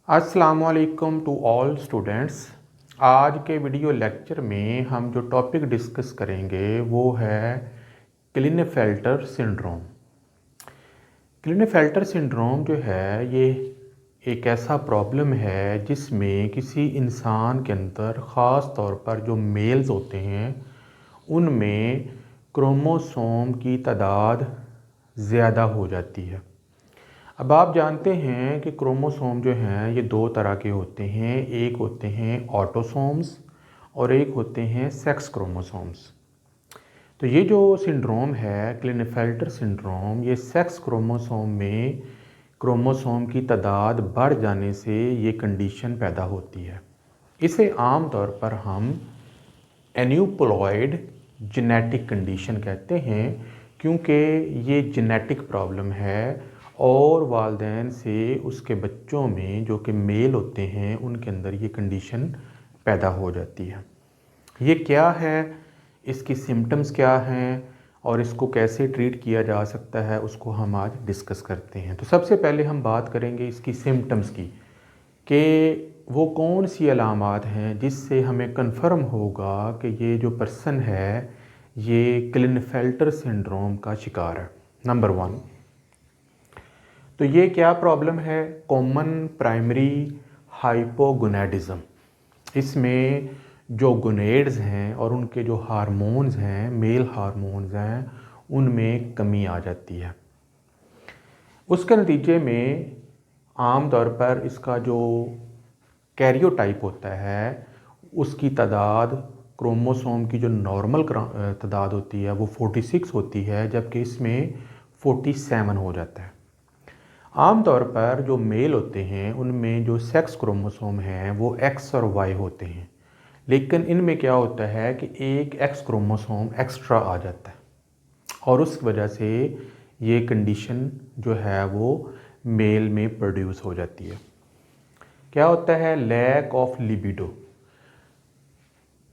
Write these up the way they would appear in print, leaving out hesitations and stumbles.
अस्सलामुअलैकुम to all students. आज के वीडियो लेक्चर में हम जो टॉपिक डिस्कस करेंगे वो है क्लिनेफेल्टर सिंड्रोम। क्लिनेफेल्टर सिंड्रोम जो है ये एक ऐसा प्रॉब्लम है जिसमें किसी इंसान के अंदर ख़ास तौर पर जो मेल्स होते हैं उनमें क्रोमोसोम की तादाद ज़्यादा हो जाती है। अब आप जानते हैं कि क्रोमोसोम जो हैं ये दो तरह के होते हैं, एक होते हैं ऑटोसोम्स और एक होते हैं सेक्स क्रोमोसोम्स। तो ये जो सिंड्रोम है क्लिनेफेल्टर सिंड्रोम, ये सेक्स क्रोमोसोम में क्रोमोसोम की तादाद बढ़ जाने से ये कंडीशन पैदा होती है। इसे आम तौर पर हम एन्यूप्लॉयड जेनेटिक कंडीशन कहते हैं, क्योंकि ये जेनेटिक प्रॉब्लम है और वालिदैन से उसके बच्चों में जो कि मेल होते हैं उनके अंदर ये कंडीशन पैदा हो जाती है। ये क्या है, इसकी सिम्टम्स क्या हैं और इसको कैसे ट्रीट किया जा सकता है, उसको हम आज डिस्कस करते हैं। तो सबसे पहले हम बात करेंगे इसकी सिम्टम्स की कि वो कौन सी अलामात हैं जिससे हमें कंफर्म होगा कि ये जो पर्सन है ये क्लिनेफेल्टर सिंड्रोम का शिकार है। नंबर 1, तो ये क्या प्रॉब्लम है? Common primary hypogonadism. इसमें जो गोनेड्स हैं और उनके जो हार्मोन्स हैं, मेल हार्मोन्स हैं, उनमें कमी आ जाती है। उसके नतीजे में आम तौर पर इसका जो कैरियोटाइप होता है उसकी तादाद, क्रोमोसोम की जो नॉर्मल तादाद होती है वो 46 होती है, जबकि इसमें 47 हो जाता है। आम तौर पर जो मेल होते हैं उनमें जो सेक्स क्रोमोसोम हैं वो एक्स और वाई होते हैं, लेकिन इनमें क्या होता है कि एक एक्स क्रोमोसोम एक्स्ट्रा आ जाता है और उस वजह से ये कंडीशन जो है वो मेल में प्रोड्यूस हो जाती है। क्या होता है? Lack of libido,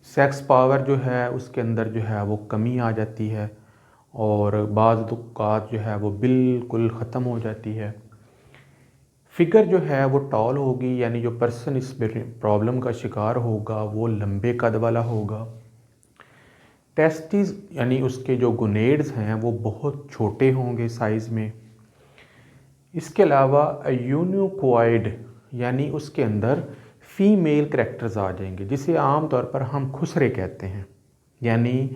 sex power जो है उसके अंदर जो है वो कमी आ जाती है और बाज़ औक़ात जो है वो बिल्कुल ख़त्म हो जाती है। फिगर जो है वो टॉल होगी, यानी जो पर्सन इस प्रॉब्लम का शिकार होगा वो लंबे कद वाला होगा। टेस्टिस यानी उसके जो गोनेड्स हैं वो बहुत छोटे होंगे साइज़ में। इसके अलावा यूनिकोइड यानी उसके अंदर फीमेल करैक्टर्स आ जाएंगे, जिसे आम तौर पर हम खुसरे कहते हैं। यानी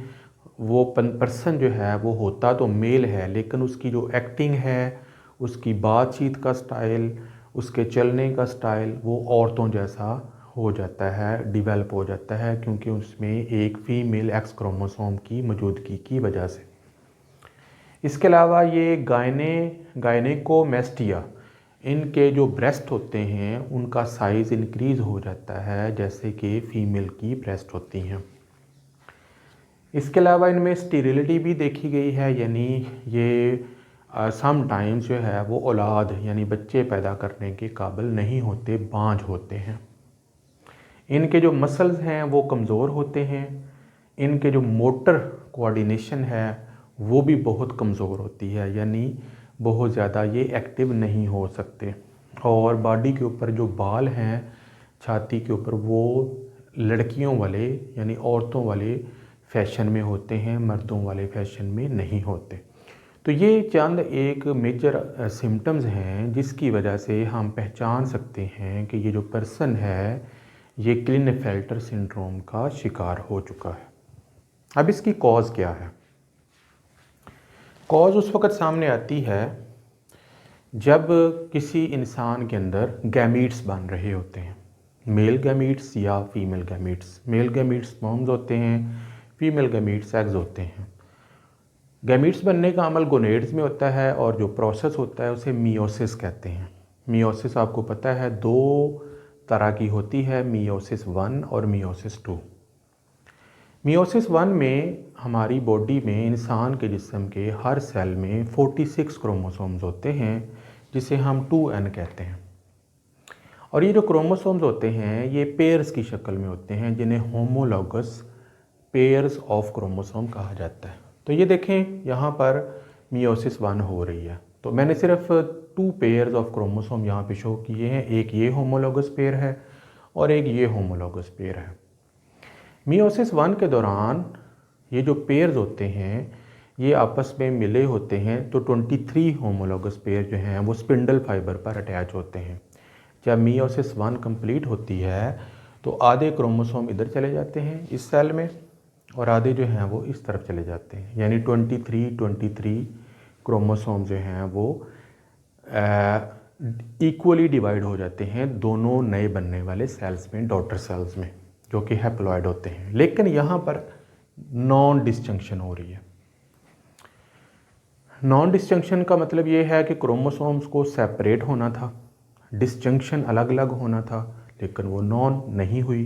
वो पर्सन जो है वो होता तो मेल है, लेकिन उसकी जो एक्टिंग है, उसकी बातचीत का स्टाइल, उसके चलने का स्टाइल वो औरतों जैसा हो जाता है, डेवलप हो जाता है, क्योंकि उसमें एक फ़ीमेल एक्स क्रोमोसोम की मौजूदगी की वजह से। इसके अलावा ये गायनेकोमेस्टिया, इनके जो ब्रेस्ट होते हैं उनका साइज़ इंक्रीज़ हो जाता है जैसे कि फ़ीमेल की ब्रेस्ट होती हैं। इसके अलावा इनमें स्टेरिलिटी भी देखी गई है, यानी ये सम टाइम्स जो है वो औलाद यानी बच्चे पैदा करने के काबिल नहीं होते, बांझ होते हैं। इनके जो मसल्स हैं वो कमज़ोर होते हैं। इनके जो मोटर कोऑर्डिनेशन है वो भी बहुत कमज़ोर होती है, यानी बहुत ज़्यादा ये एक्टिव नहीं हो सकते। और बॉडी के ऊपर जो बाल हैं छाती के ऊपर वो लड़कियों वाले यानी औरतों वाले फैशन में होते हैं, मर्दों वाले फैशन में नहीं होते। तो ये चंद एक मेजर सिम्टम्स हैं जिसकी वजह से हम पहचान सकते हैं कि ये जो पर्सन है ये क्लिनेफेल्टर सिंड्रोम का शिकार हो चुका है। अब इसकी कॉज क्या है? कॉज उस वक़्त सामने आती है जब किसी इंसान के अंदर गैमीट्स बन रहे होते हैं, मेल गैमीट्स या female gametes. Male gametes sperms होते हैं, फीमेल गैमीट्स एग्स होते हैं। गैमीट्स बनने का अमल गोनेड्स में होता है और जो प्रोसेस होता है उसे मियोसिस कहते हैं। मियोसिस आपको पता है दो तरह की होती है, मियोसिस 1 और मियोसिस 2। मियोसिस 1 में हमारी बॉडी में, इंसान के जिस्म के हर सेल में 46 क्रोमोसोम्स होते हैं जिसे हम 2n कहते हैं। और ये जो क्रोमोसोम्स होते हैं ये पेयर्स की शक्ल में होते हैं जिन्हें होमोलॉगस पेयर्स ऑफ क्रोमोसोम कहा जाता है। तो ये देखें यहाँ पर मियोसिस 1 हो रही है, तो मैंने सिर्फ टू पेयर्स ऑफ क्रोमोसोम यहाँ पे शो किए हैं, एक ये होमोलॉगस पेयर है और एक ये होमोलॉगस पेयर है। मियोसिस 1 के दौरान ये जो पेयर्स होते हैं ये आपस में मिले होते हैं, तो 23 होमोलॉगस पेयर जो हैं वो स्पिंडल फाइबर पर अटैच होते हैं। जब मियोसिस 1 कंप्लीट होती है तो आधे क्रोमोसोम इधर चले जाते हैं इस सेल में और आधे जो हैं वो इस तरफ चले जाते हैं, यानी 23 क्रोमोसोम जो हैं वो इक्वली डिवाइड हो जाते हैं दोनों नए बनने वाले सेल्स में, डॉटर सेल्स में, जो कि हैप्लॉइड होते हैं। लेकिन यहाँ पर नॉन डिस्जंक्शन हो रही है। नॉन डिस्जंक्शन का मतलब ये है कि क्रोमोसोम्स को सेपरेट होना था, डिस्जंक्शन अलग अलग होना था, लेकिन वो नॉन नहीं हुई।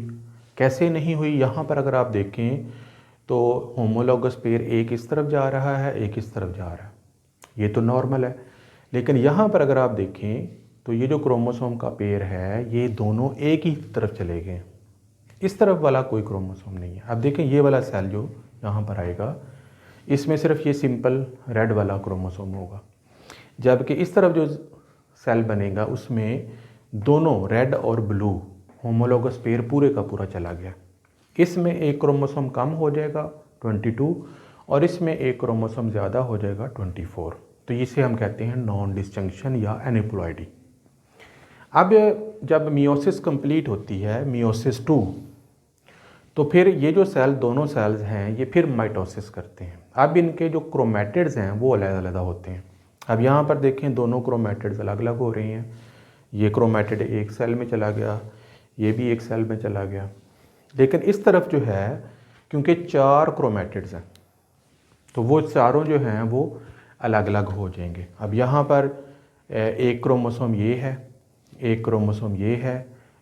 कैसे नहीं हुई? यहाँ पर अगर आप देखें तो होमोलॉगस पेयर एक इस तरफ जा रहा है, एक इस तरफ जा रहा है, ये तो नॉर्मल है। लेकिन यहाँ पर अगर आप देखें तो ये जो क्रोमोसोम का पेयर है ये दोनों एक ही तरफ चले गए, इस तरफ वाला कोई क्रोमोसोम नहीं है। अब देखें ये वाला सेल जो यहाँ पर आएगा इसमें सिर्फ ये सिंपल रेड वाला क्रोमोसोम होगा, जबकि इस तरफ जो सेल बनेगा उसमें दोनों रेड और ब्लू होमोलॉगस पेयर पूरे का पूरा चला गया। इसमें एक क्रोमोसोम कम हो जाएगा 22 और इसमें एक क्रोमोसोम ज़्यादा हो जाएगा 24। तो इसे हम कहते हैं नॉन डिस्जंक्शन या एनिप्लॉइडी। अब जब मियोसिस कंप्लीट होती है, मियोसिस 2, तो फिर ये जो सेल दोनों सेल्स हैं ये फिर माइटोसिस करते हैं। अब इनके जो क्रोमैटिड्स हैं वो अलग अलग होते हैं। अब यहाँ पर देखें दोनों क्रोमैटिड्स अलग अलग हो रही हैं। ये क्रोमैटिड एक सेल में चला गया, ये भी एक सेल में चला गया, लेकिन इस तरफ जो है क्योंकि 4 क्रोमैटिड्स हैं तो वो चारों जो हैं वो अलग अलग हो जाएंगे। अब यहाँ पर एक क्रोमोसोम ये है, एक क्रोमोसोम ये है,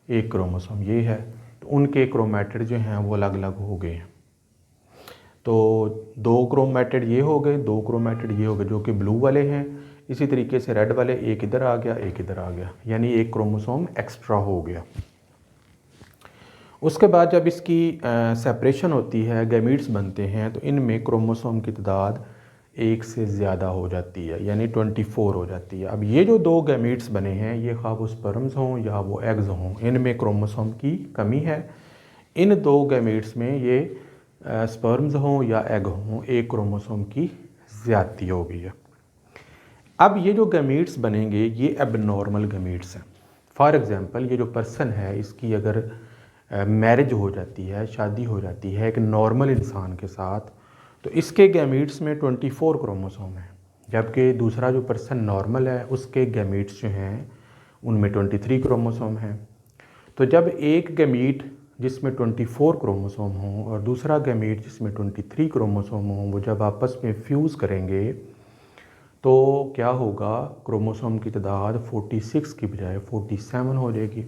एक क्रोमोसोम ये है, तो उनके क्रोमैटिड जो हैं वो अलग अलग हो गए हैं। तो 2 क्रोमैटिड ये हो गए, 2 क्रोमैटिड ये हो गए जो कि ब्लू वाले हैं। इसी तरीके से रेड वाले एक इधर आ गया, एक इधर आ गया, यानी एक क्रोमोसोम एक्स्ट्रा हो गया। उसके बाद जब इसकी सेपरेशन होती है, गैमीट्स बनते हैं, तो इनमें क्रोमोसोम की तादाद एक से ज़्यादा हो जाती है, यानी 24 हो जाती है। अब ये जो 2 गैमीट्स बने हैं ये खा वो स्पर्म्स हों या वो एग्स हों, इनमें क्रोमोसोम की कमी है। इन 2 गैमीट्स में ये स्पर्म्स हों या एग हों, एक क्रोमोसोम की ज़्यादती हो गई है। अब ये जो गैमीट्स बनेंगे ये एबनॉर्मल गैमीट्स हैं। फॉर एग्ज़ाम्पल ये जो पर्सन है इसकी अगर मैरिज हो जाती है, शादी हो जाती है एक नॉर्मल इंसान के साथ, तो इसके गैमीट्स में 24 क्रोमोसोम हैं, जबकि दूसरा जो पर्सन नॉर्मल है उसके गैमीट्स जो हैं उनमें 23 क्रोमोसोम हैं। तो जब एक गैमीट जिसमें 24 क्रोमोसोम हों और दूसरा गैमीट जिसमें 23 क्रोमोसोम हों, वो जब आपस में फ्यूज़ करेंगे तो क्या होगा, क्रोमोसोम की तादाद 46 की बजाय 47 हो जाएगी।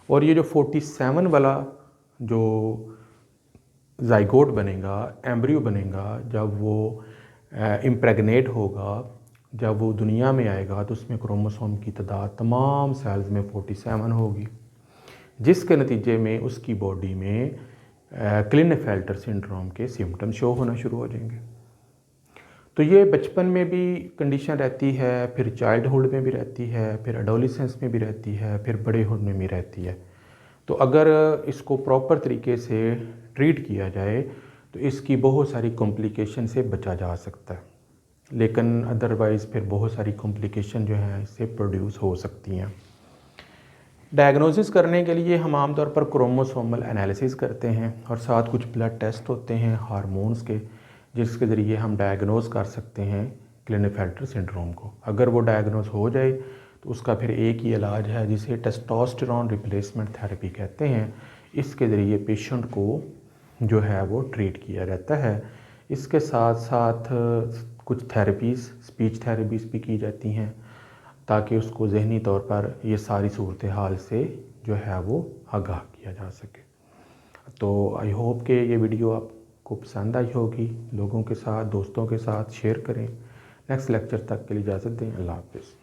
और ये जो 47 वाला जो ज़ाइगोट बनेगा, एम्ब्रियो बनेगा, जब वो इम्प्रेगनेट होगा, जब वो दुनिया में आएगा तो उसमें क्रोमोसोम की तादाद तमाम सेल्स में 47 होगी, जिसके नतीजे में उसकी बॉडी में क्लिनेफेल्टर सिंड्रोम के सिम्टम शो होना शुरू हो जाएंगे। तो ये बचपन में भी कंडीशन रहती है, फिर चाइल्डहुड में भी रहती है, फिर एडोलिसेंस में भी रहती है, फिर बड़े होने में भी रहती है। तो अगर इसको प्रॉपर तरीके से ट्रीट किया जाए तो इसकी बहुत सारी कॉम्प्लिकेशन से बचा जा सकता है, लेकिन अदरवाइज़ फिर बहुत सारी कॉम्प्लिकेशन जो हैं इससे प्रोड्यूस हो सकती हैं। डायग्नोसिस करने के लिए हम आमतौर पर क्रोमोसोमल एनालिसिस करते हैं और साथ कुछ ब्लड टेस्ट होते हैं हार्मोन्स के, जिसके ज़रिए हम डायग्नोस कर सकते हैं क्लिनेफेल्टर सिंड्रोम को। अगर वो डायग्नोस हो जाए तो उसका फिर एक ही इलाज है जिसे टेस्टोस्टेरोन रिप्लेसमेंट थेरेपी कहते हैं। इसके ज़रिए पेशेंट को जो है वो ट्रीट किया जाता है। इसके साथ साथ कुछ थेरेपीज़, स्पीच थेरेपीज़ भी की जाती हैं ताकि उसको ज़हनी तौर पर ये सारी सूरत हाल से जो है वो आगाह किया जा सके। तो आई होप कि ये वीडियो आपको पसंद आई होगी। लोगों के साथ, दोस्तों के साथ शेयर करें। नेक्स्ट लेक्चर तक के लिए इजाज़त दें। अल्लाह हाफ़िज़।